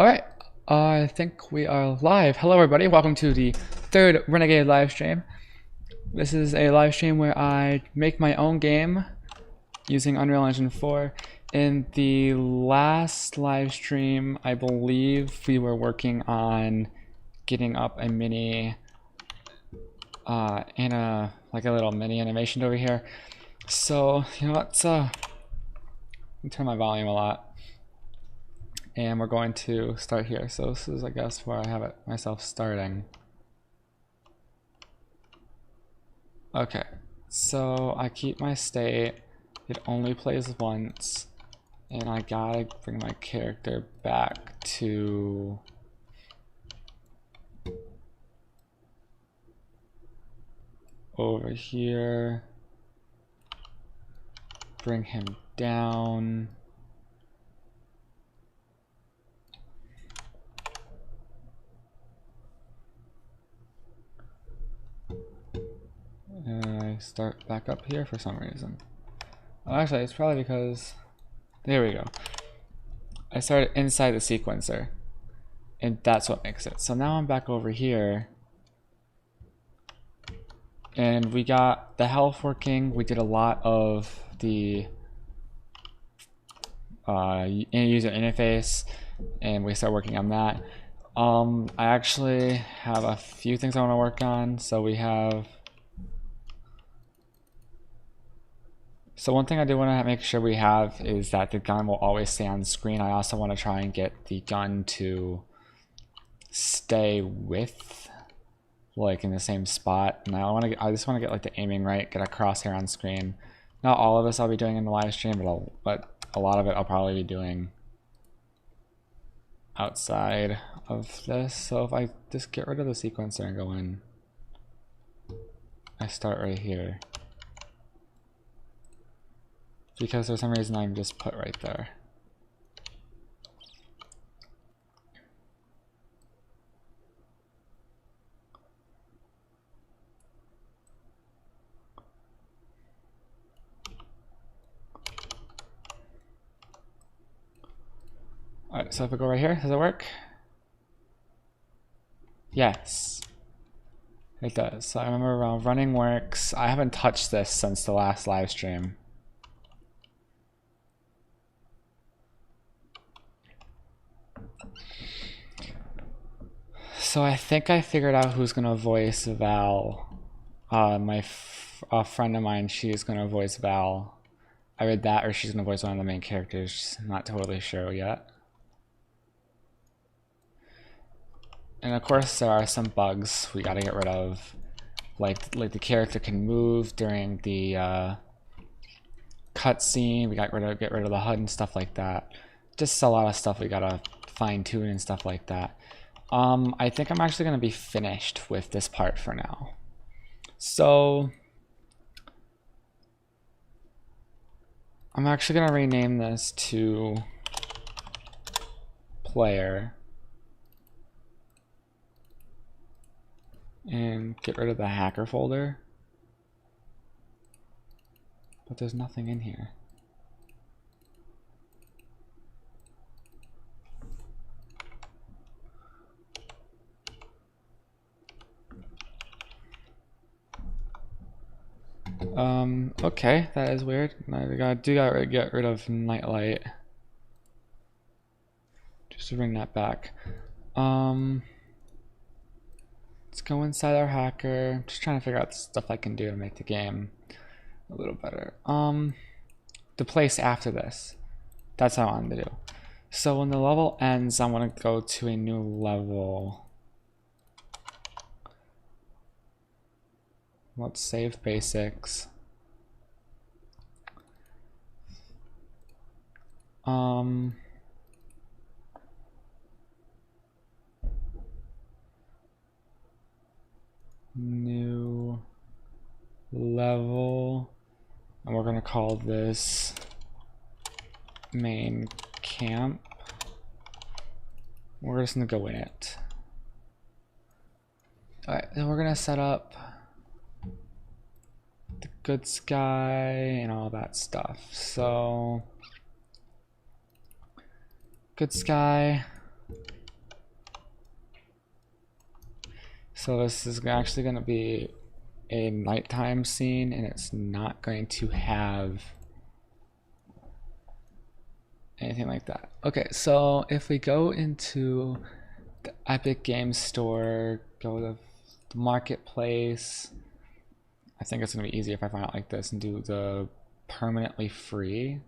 Alright, I think we are live. Hello everybody, welcome to the third Renegade live stream. This is a live stream where I make my own game using Unreal Engine 4. In the last live stream, I believe we were working on getting up a mini, like a little mini animation over here. So, you know what, let me turn my volume a lot. And we're going to start here. So this is, I guess, where I have it myself starting. Okay, so I keep my state. It only plays once, and I gotta bring my character back to over here. Bring him down. And I start back up here for some reason. Oh, actually, it's probably because, there we go. I started inside the sequencer, and that's what makes it. So now I'm back over here, and we got the health working. We did a lot of the user interface, and we start working on that. I actually have a few things I want to work on. So we have. So one thing I do want to make sure we have is that the gun will always stay on the screen. I also want to try and get the gun to stay with, like, in the same spot. And I just want to get like the aiming right, get a crosshair on screen. Not all of this I'll be doing in the live stream, but a lot of it I'll probably be doing outside of this. So if I just get rid of the sequencer and go in, I start right here. Because for some reason I'm just put right there. Alright, so if I go right here, does it work? Yes. It does. So I remember running works. I haven't touched this since the last live stream. So I think I figured out who's gonna voice Val. A friend of mine, she's gonna voice Val. I read that, or she's gonna voice one of the main characters. Not totally sure yet. And of course, there are some bugs we gotta get rid of, like the character can move during the cutscene. We got get rid of the HUD and stuff like that. Just a lot of stuff we gotta fine tune and stuff like that. I think I'm actually going to be finished with this part for now. So I'm actually going to rename this to player and get rid of the hacker folder. But there's nothing in here. Okay, that is weird. I do gotta get rid of nightlight. Just to bring that back. Let's go inside our hacker. I'm just trying to figure out the stuff I can do to make the game a little better. The place after this. That's what I wanted to do. So when the level ends, I want to go to a new level. Let's save basics. New level, and we're gonna call this main camp. We're just gonna go in it. Alright, then we're gonna set up the good sky and all that stuff. So good sky, So this is actually going to be a nighttime scene, and it's not going to have anything like that. Okay, so if we go into the Epic Games Store, go to the marketplace, I think it's going to be easier if I find out like this and do the permanently free.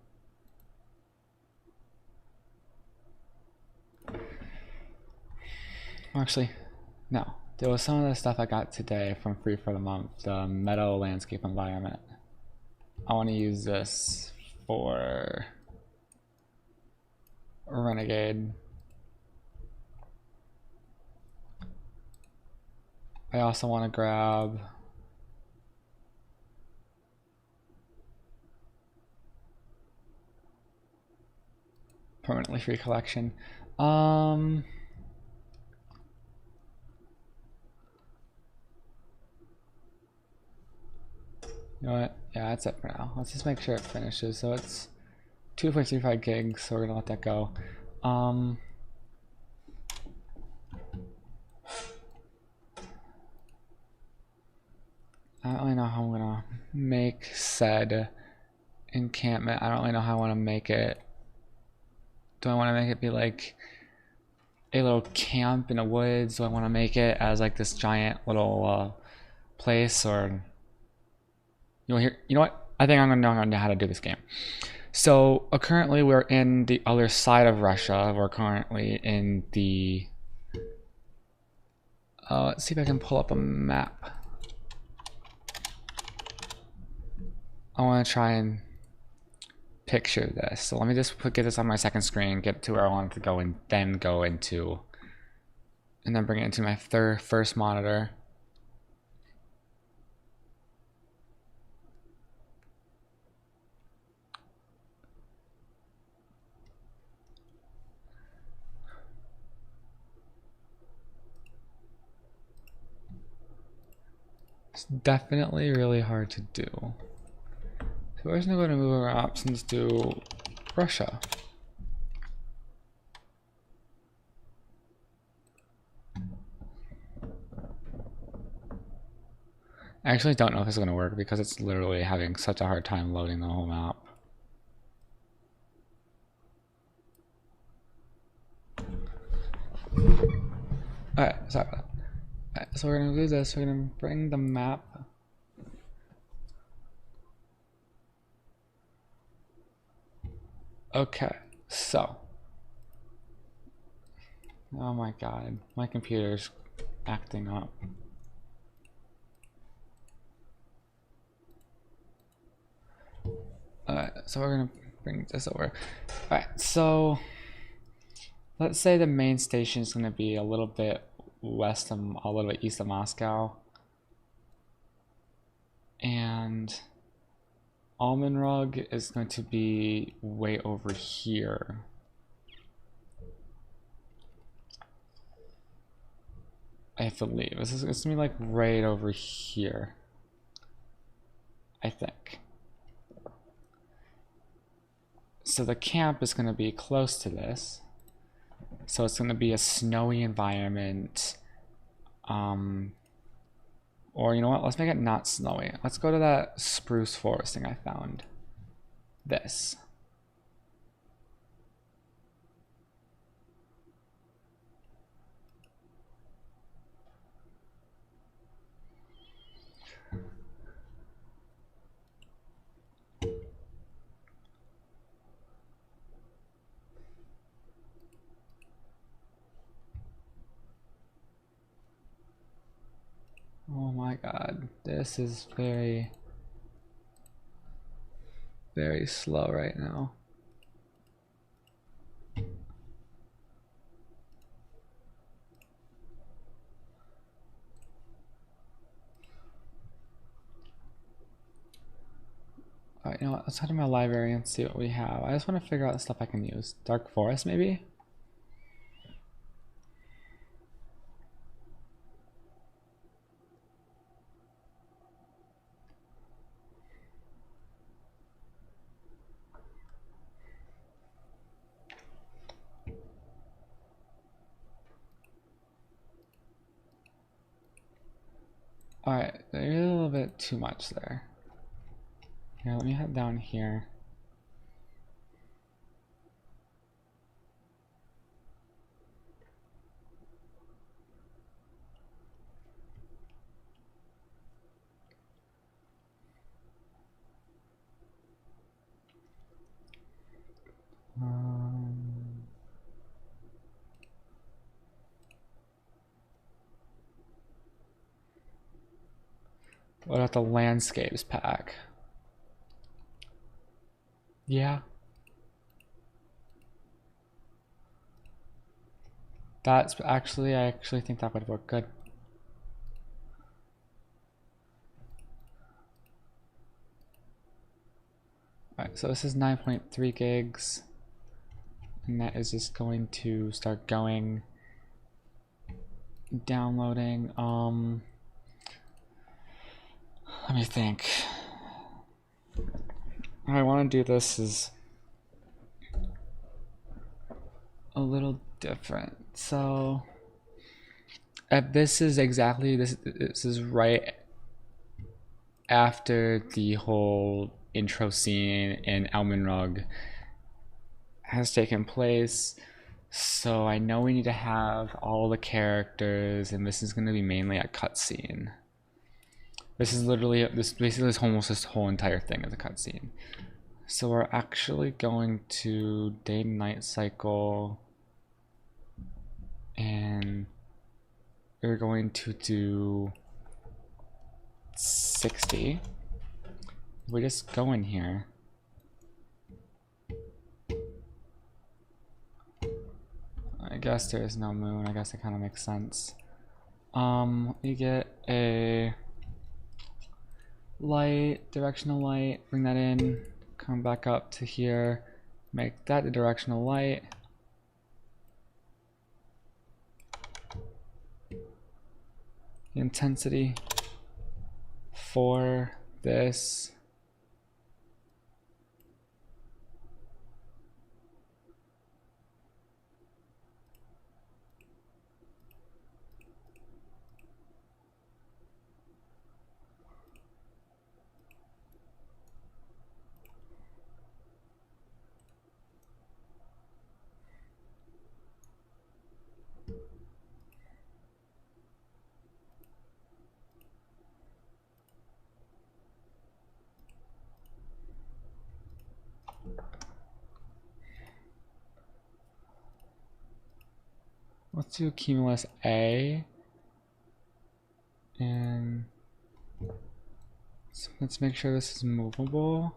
Actually, no. There was some of the stuff I got today from free for the month, the meadow landscape environment. I want to use this for Renegade. I also want to grab permanently free collection. You know what? Yeah, that's it for now. Let's just make sure it finishes. So it's 2.35 gigs, so we're gonna let that go. I don't really know how I'm gonna make said encampment. I don't really know how I want to make it. Do I want to make it be like a little camp in the woods? Do I want to make it as like this giant little place, or you know what? I think I'm gonna know how to do this game. So currently we're in the other side of Russia. We're currently in the let's see if I can pull up a map. I want to try and picture this. So let me just get this on my second screen, get to where I want it to go, and then go into, and then bring it into my first monitor. It's definitely really hard to do. So we're just gonna go to move our options to Russia. I actually don't know if it's gonna work because it's literally having such a hard time loading the whole map. Alright, sorry about that. Alright, so we're gonna do this, we're gonna bring the map. Okay, so. Oh my god, my computer's acting up. Alright, so we're gonna bring this over. Alright, so let's say the main station is gonna be a little bit west of, a little bit east of Moscow. And Almond Rug is going to be way over here. I have to leave. It's gonna be like right over here, I think. So the camp is gonna be close to this. So it's gonna be a snowy environment. Or you know what? Let's make it not snowy. Let's go to that spruce forest thing I found. This. Oh my god, this is very, very slow right now. Alright, you know what? Let's head to my library and see what we have. I just want to figure out the stuff I can use. Dark Forest, maybe? Alright, there's a little bit too much there. Here, let me head down here. What about the landscapes pack? Yeah. That's actually, I actually think that would work good. Alright, so this is 9.3 gigs. And that is just going to start going, downloading. Let me think. How I want to do this is a little different. So this is exactly this is right after the whole intro scene in Elmenrug has taken place. So I know we need to have all the characters, and this is going to be mainly a cutscene. This is literally basically almost this whole entire thing is a cutscene. So we're actually going to day and night cycle, and we're going to do 60. We just go in here. I guess there is no moon. I guess it kind of makes sense. We get a light, directional light, bring that in, come back up to here, make that the directional light. The intensity for this. Let's do cumulus A, and let's make sure this is movable.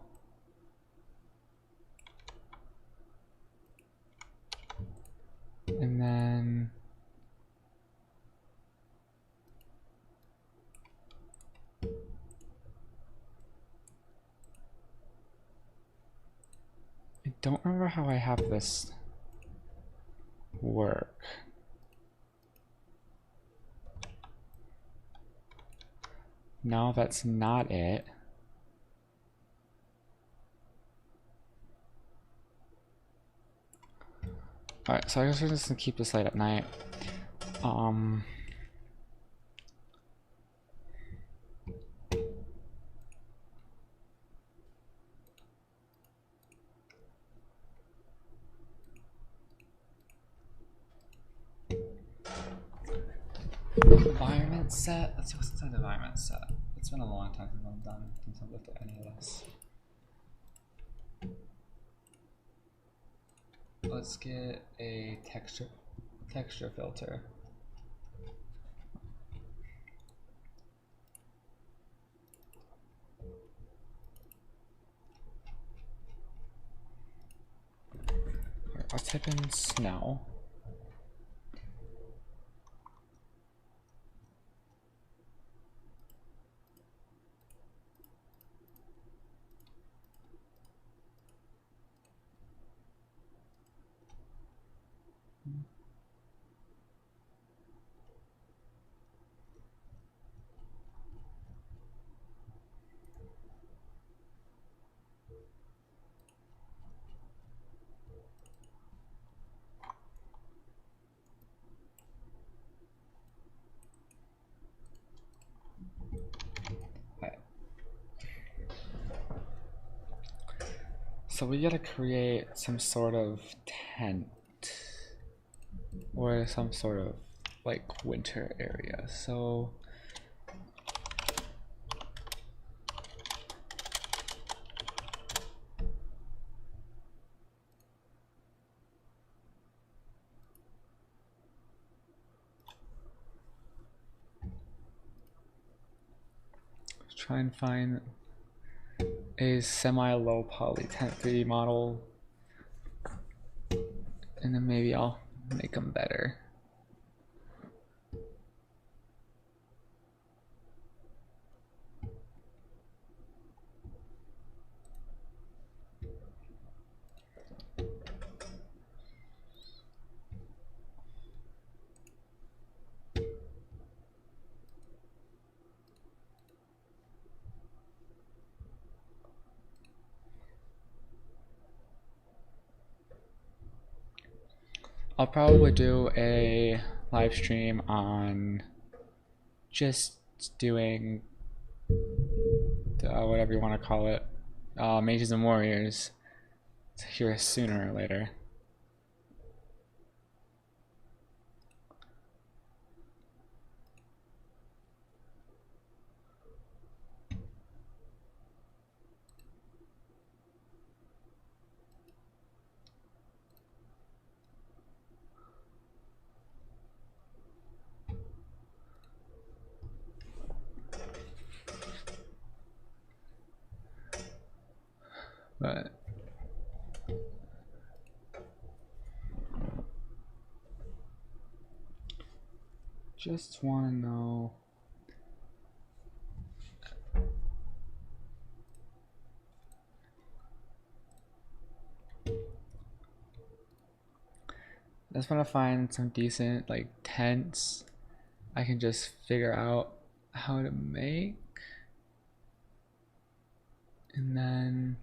And then I don't remember how I have this work. No, that's not it. Alright, so I guess we're just gonna keep this light at night. Environment set. Let's see what's inside the environment set. It's been a long time since I've looked at any of this. Let's get a texture filter. I'll type in snow. So we gotta create some sort of tent or some sort of like winter area. So try and find a semi-low poly tent 3D model, and then maybe I'll make them better. I'll probably do a live stream on just doing whatever you want to call it, Mages and Warriors, here sooner or later. But just want to know I just want to find some decent like tents I can just figure out how to make, and then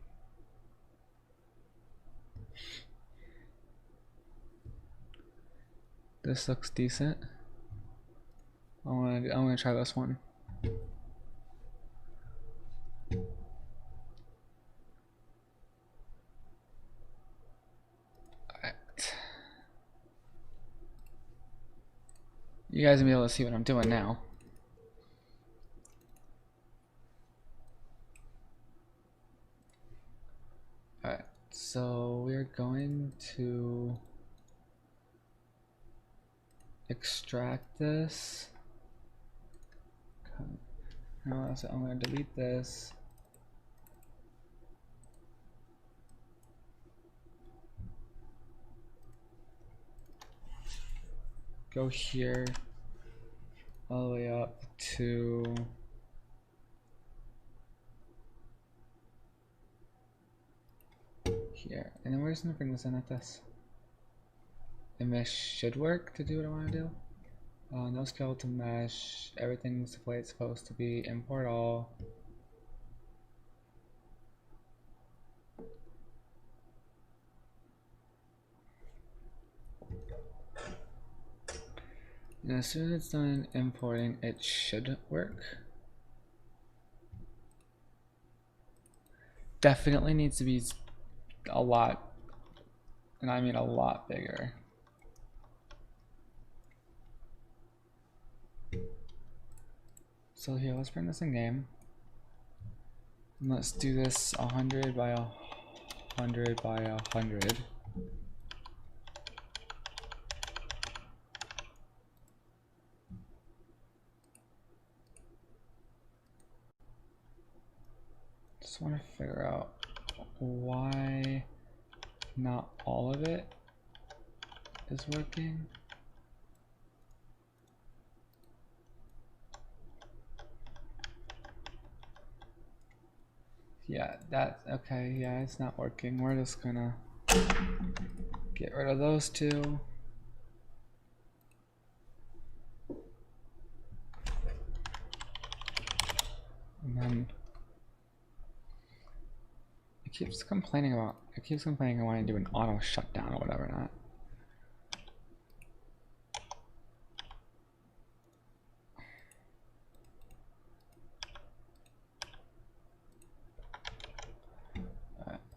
this looks decent. I'm gonna try this one. Alright. You guys will be able to see what I'm doing now. Alright, so we're going to extract this. I'm going to delete this. Go here, all the way up to here, and then we're just gonna bring this in like this. The mesh should work to do what I want to do. No skeleton mesh, everything's the way it's supposed to be. Import all. And as soon as it's done importing, it should work. Definitely needs to be a lot, and I mean a lot bigger. So here, let's bring this in game. And let's do this 100 by 100 by 100. Just want to figure out why not all of it is working. Yeah, that's okay. Yeah, it's not working. We're just gonna get rid of those two. And then it keeps complaining I want to do an auto shutdown or whatever not.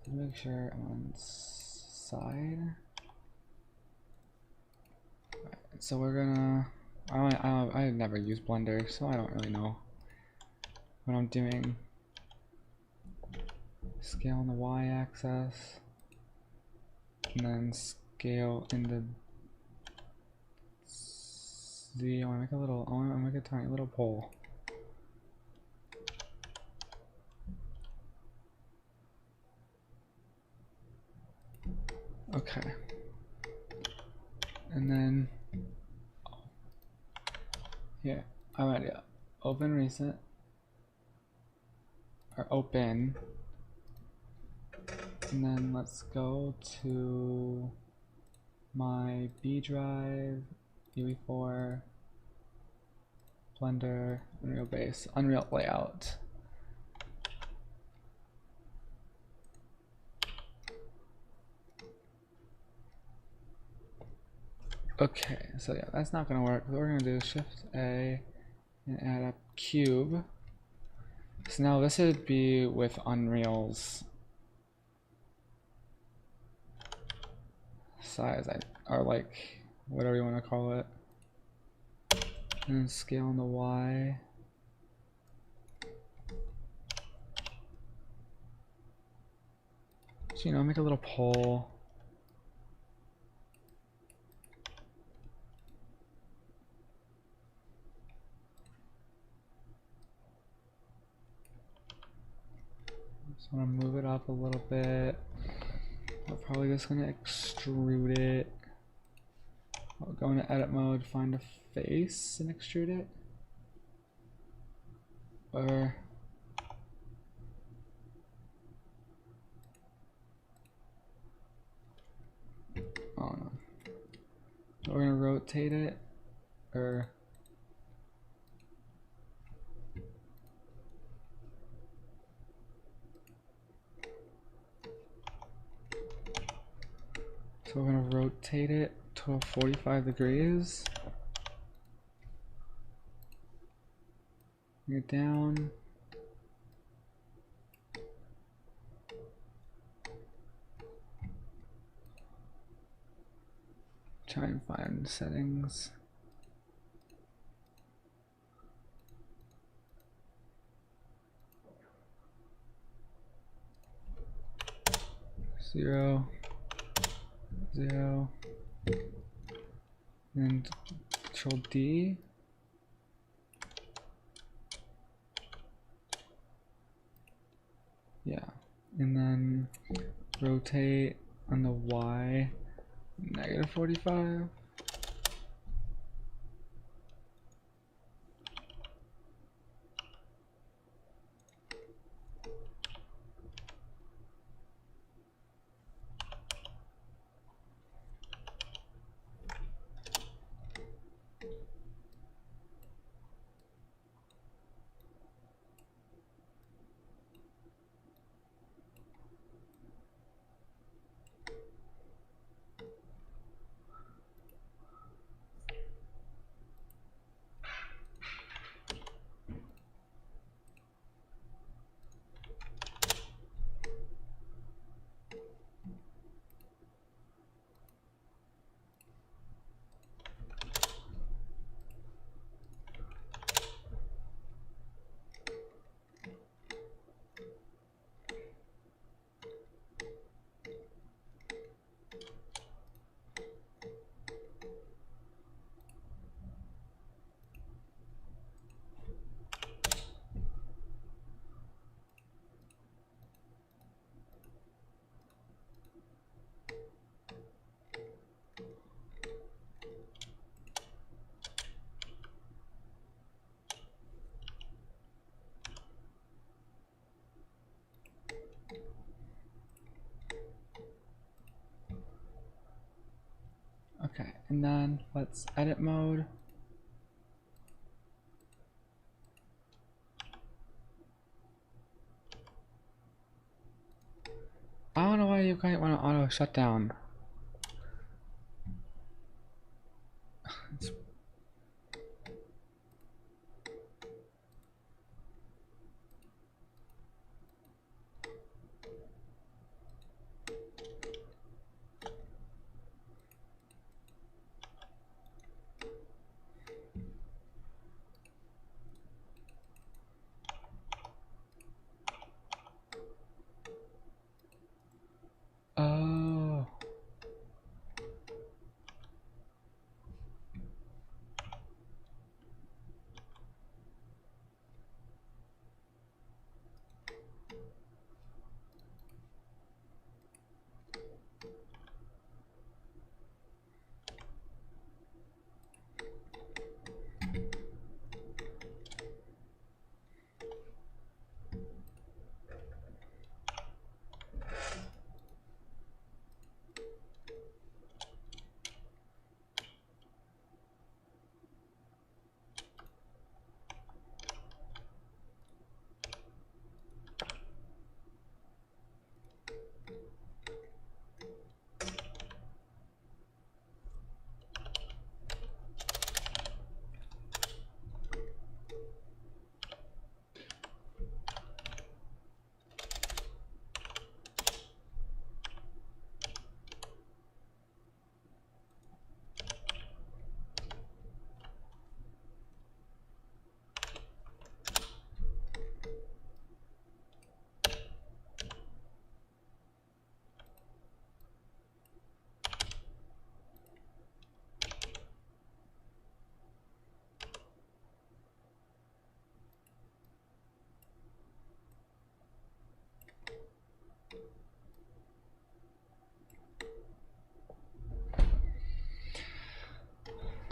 Make sure I'm on side. Right, so we're gonna. I never use Blender, so I don't really know what I'm doing. Scale on the y-axis, and then scale in the z. I want to make a little. I want to make a tiny little pole. Okay. And then here, alright, yeah. Open recent or open, and then let's go to my B drive, UE4, Blender, Unreal Base, Unreal Layout. Okay, so yeah, that's not gonna work. What we're gonna do is Shift A and add a cube. So now this would be with Unreal's size, or like whatever you want to call it. And then scale on the Y. So, you know, make a little pole. Just want to move it up a little bit. We're probably just going to extrude it. I'll go into edit mode, find a face and extrude it. Or oh no. We're going to rotate it, or so we're going to rotate it to 45 degrees. Bring it down. Try and find settings. Zero, and Control D. Yeah, and then rotate on the Y, -45. Okay, and then let's edit mode. I don't know why you guys want to auto shut down.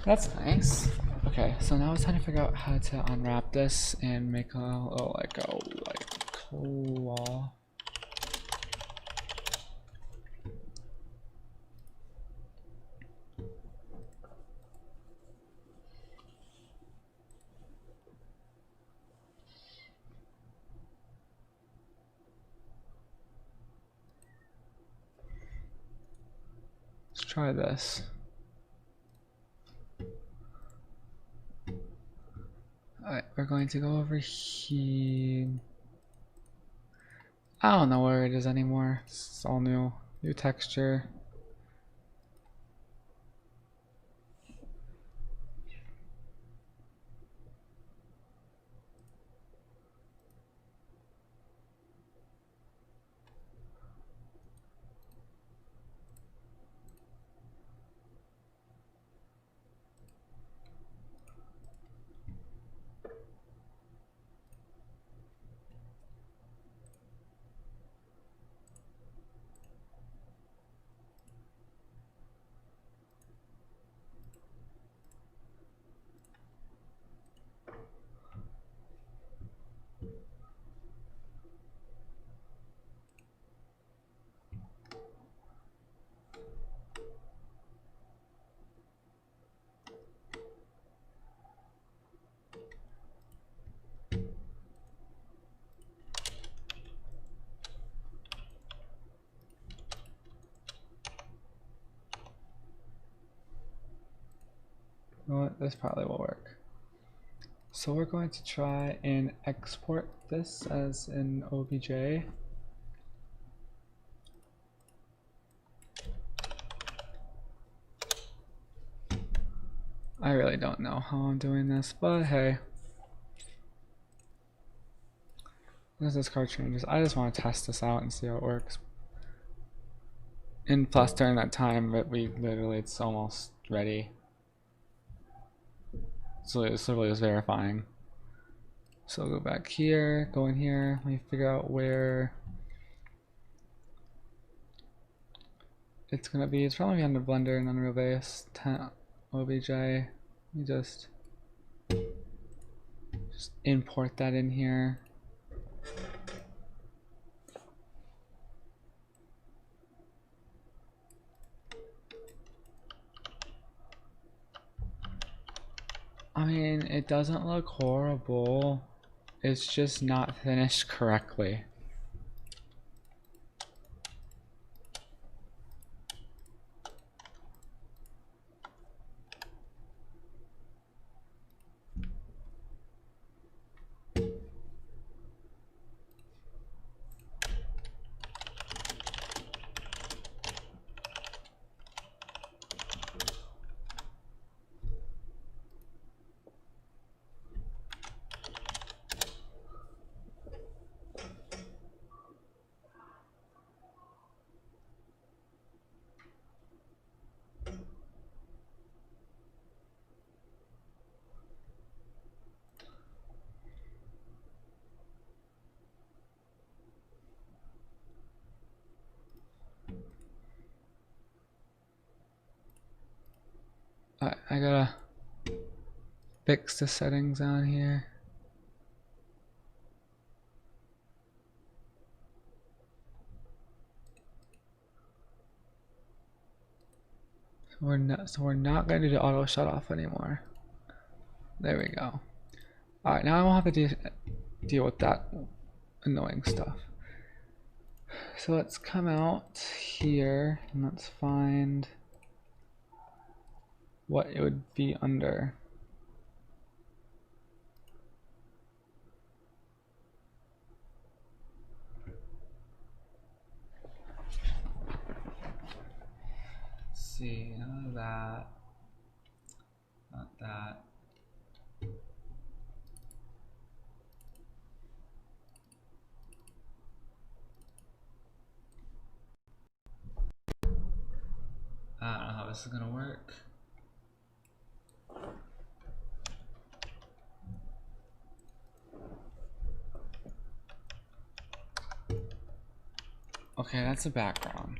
That's nice. Okay, so now it's time to figure out how to unwrap this and make a little like claw. Let's try this. Alright, we're going to go over here. I don't know where it is anymore. It's all new. New texture. You know what? This probably will work. So we're going to try and export this as an OBJ. I really don't know how I'm doing this, but hey. As this card changes, I just want to test this out and see how it works. And plus during that time, it's almost ready. So it's literally just verifying. So go back here, go in here, let me figure out where it's gonna be. It's probably under Blender and Unreal Base 10 OBJ. Let me just import that in here. I mean, it doesn't look horrible. It's just not finished correctly. I gotta fix the settings on here. So we're not going to do auto shut off anymore. There we go. Alright, now I won't have to deal with that annoying stuff. So let's come out here and let's find what it would be under. Let's see, none of that, not that. I don't know how this is gonna work. Okay, that's a background.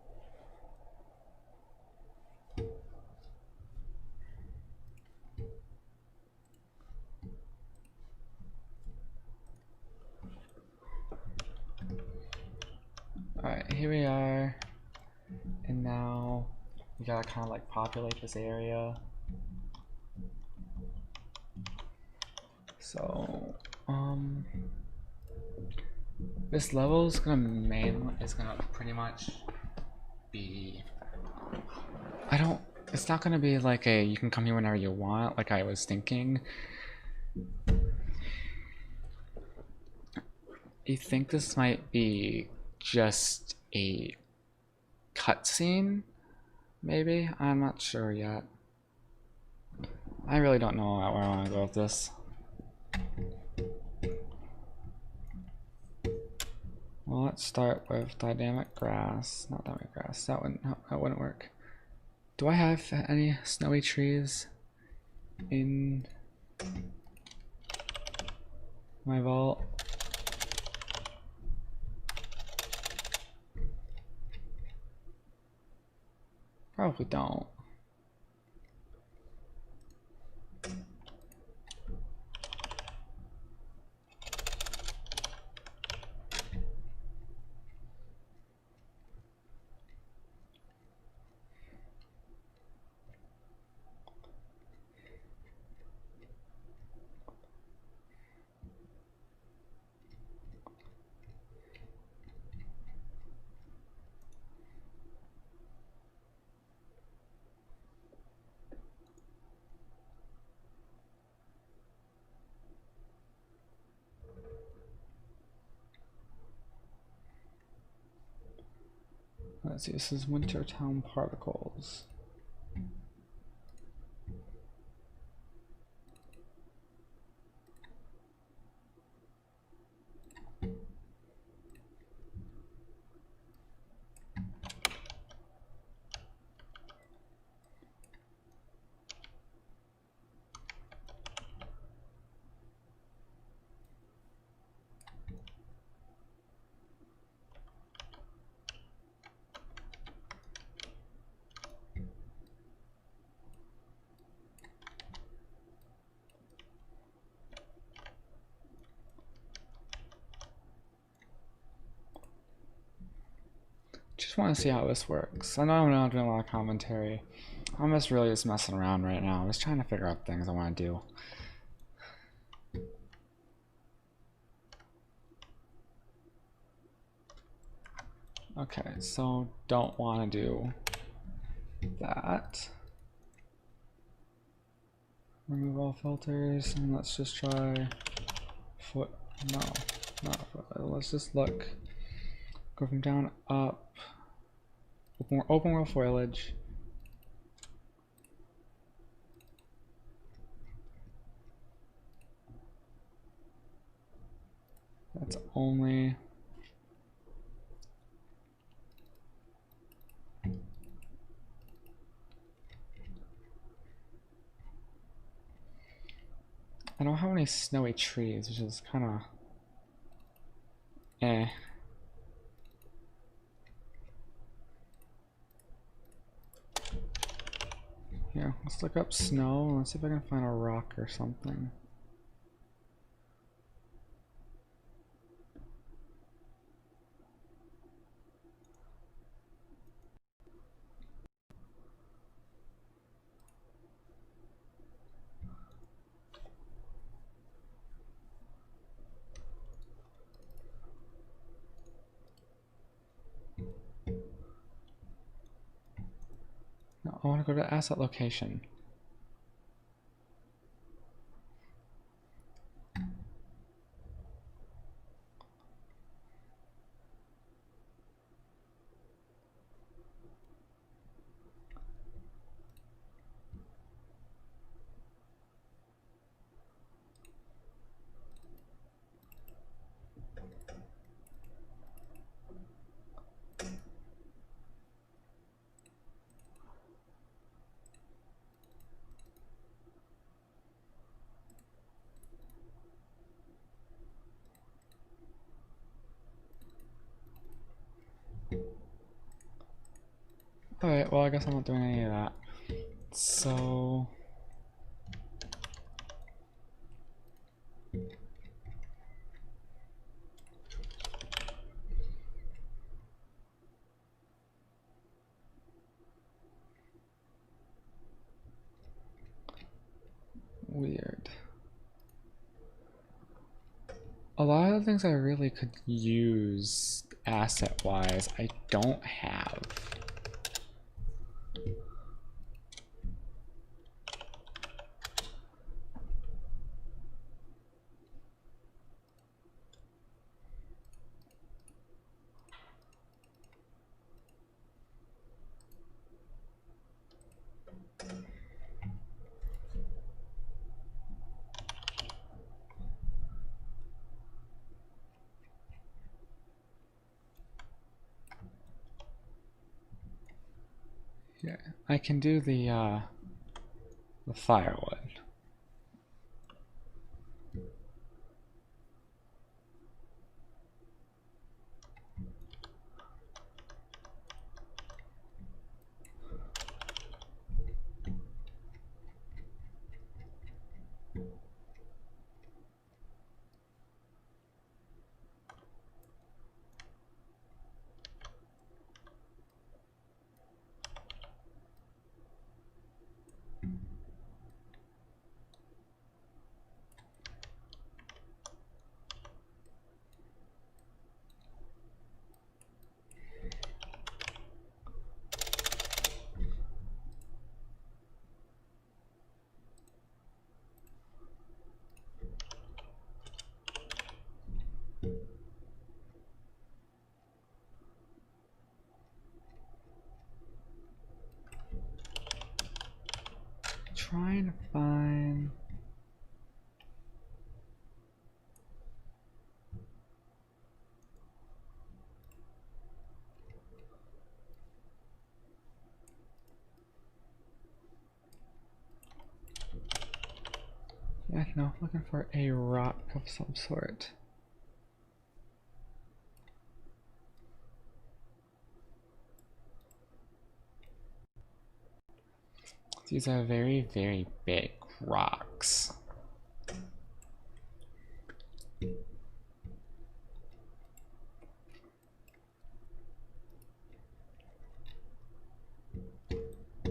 Alright, here we are. And now we gotta kind of like populate this area. So, this level is gonna pretty much be, it's not gonna be like a, you can come here whenever you want, like I was thinking. I think this might be just a cutscene, maybe? I'm not sure yet. I really don't know where I want to go with this. Well, let's start with dynamic grass. Not dynamic grass. That wouldn't work. Do I have any snowy trees in my vault? Probably don't. Let's see, this is Wintertown Particles. Just want to see how this works. I know I'm not doing a lot of commentary. I'm just really just messing around right now. I'm just trying to figure out things I want to do. Okay, so don't want to do that. Remove all filters, and let's just try foot. No, not foot. Let's just look. Go from down up. Open world foliage. That's only. I don't have any snowy trees, which is kind of eh. Here, let's look up snow. Let's see if I can find a rock or something. No, I want to go to asset location. Alright, well I guess I'm not doing any of that. So A lot of the things I really could use asset-wise, I don't have. Yeah, I can do the firewood. Trying to find... Yeah, no, looking for a rock of some sort. These are very, very big rocks.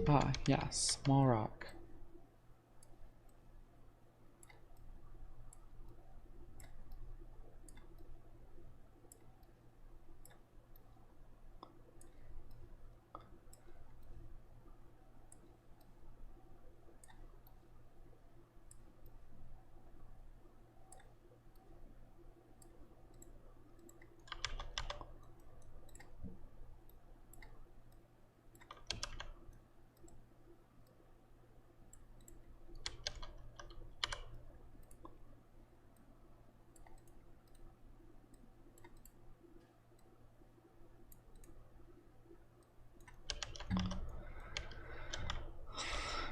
Ah, yeah, small rock.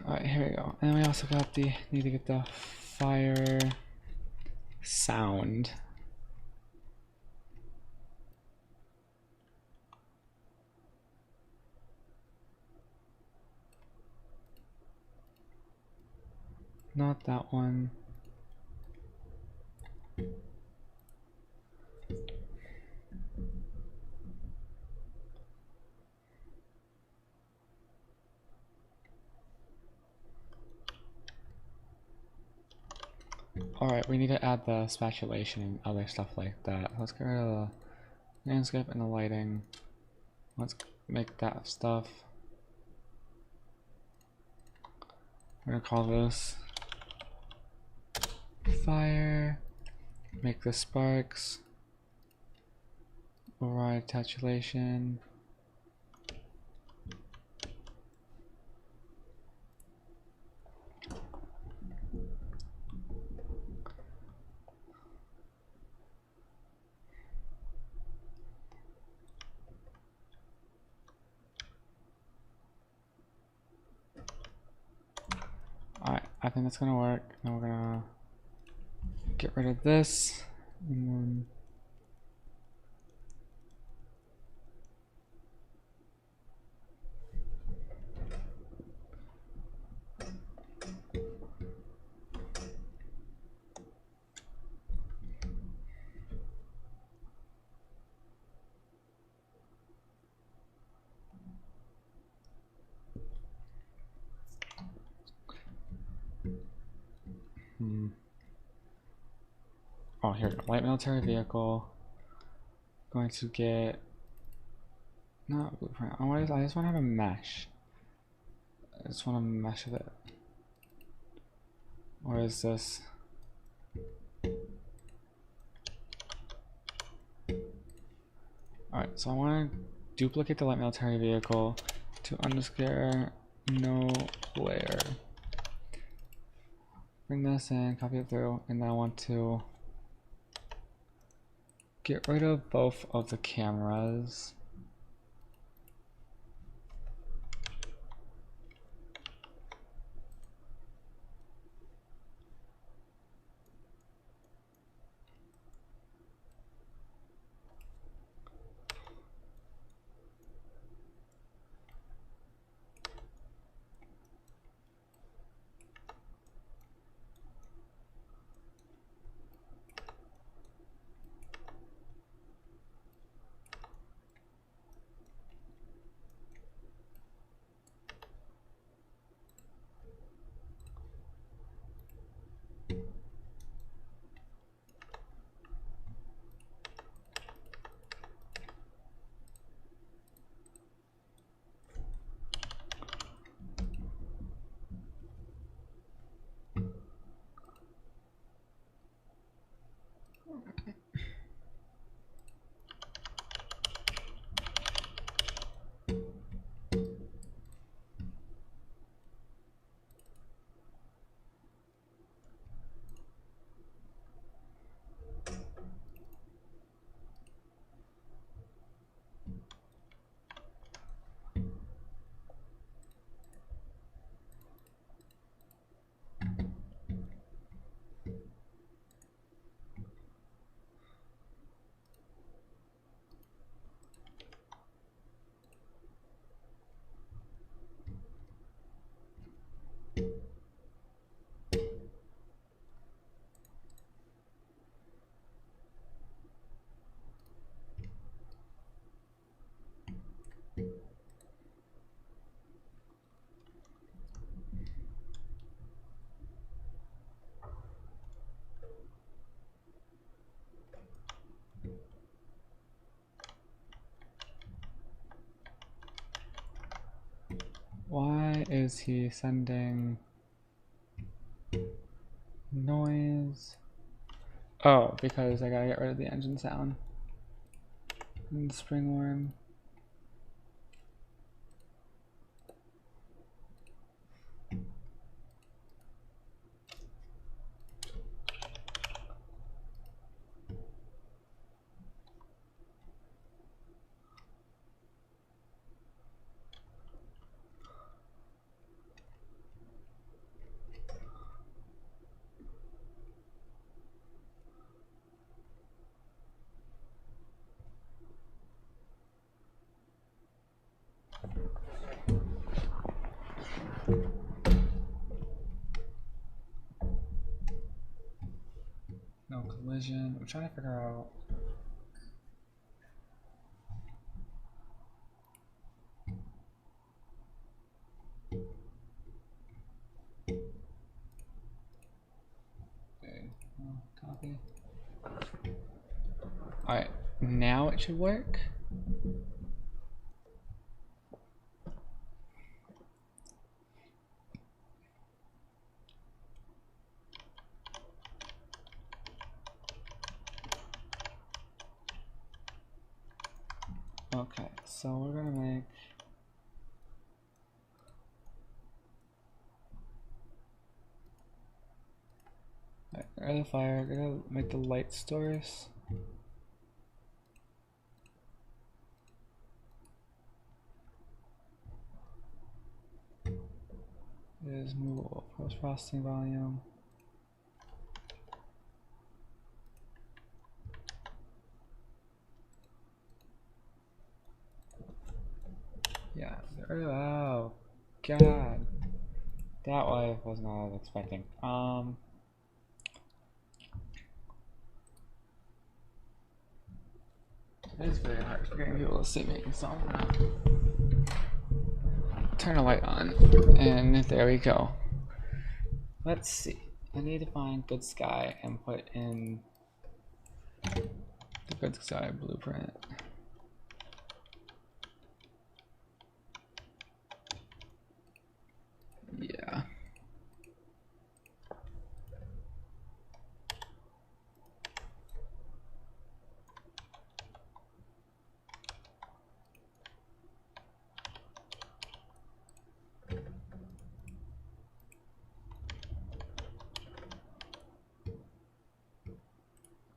Alright, here we go. And we also got the, need to get the fire sound. Not that one. Alright, we need to add the spatulation and other stuff like that. Let's get rid of the landscape and the lighting. Let's make that stuff. We're gonna call this fire. Make the sparks. Override spatulation. Alright, I think that's gonna work. Now we're gonna get rid of this. And then Oh, here we go. Light military vehicle. Going to get not blueprint. I just want to have a mesh. I just want to mesh with it. What is this? Alright, so I want to duplicate the light military vehicle to underscore no layer. Bring this in, copy it through, and then I want to get rid of both of the cameras. Why is he sending noise? Oh, because I gotta get rid of the engine sound. And spring worm. No collision. I'm trying to figure out. Okay, copy. Alright, now it should work. Okay, so we're gonna make early fire. We're gonna make the light source. Is movable post processing volume. Yeah. Oh God, that was not what I was expecting. It is very hard for getting people to see me, so I'm gonna turn a light on, and there we go. Let's see. I need to find good sky and put in The good sky blueprint. Yeah.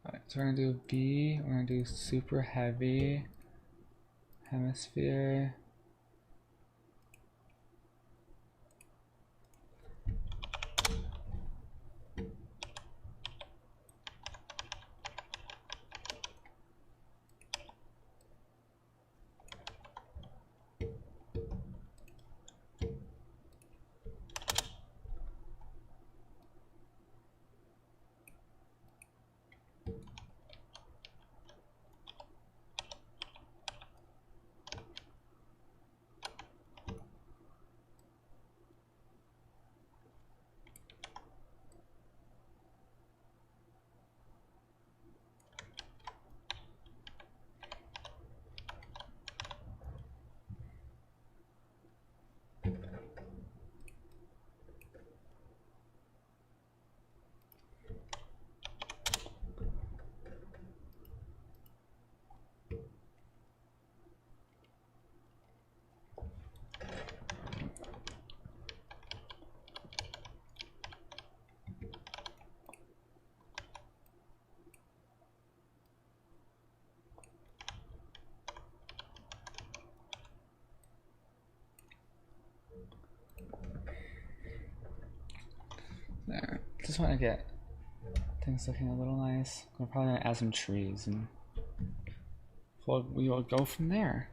Alright, so we're gonna do B, we're gonna do super heavy, hemisphere. There. Just want to get things looking a little nice. We're probably gonna add some trees and we will go from there.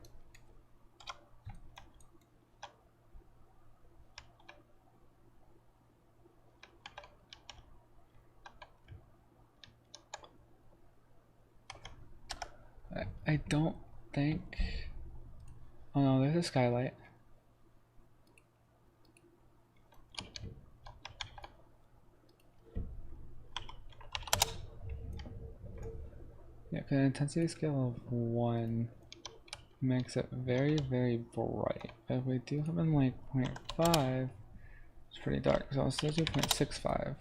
I don't think. Oh no, there's a skylight. Yeah, because an intensity scale of 1 makes it very, very bright. If we do something like 0.5, it's pretty dark, so I'll still do 0.65.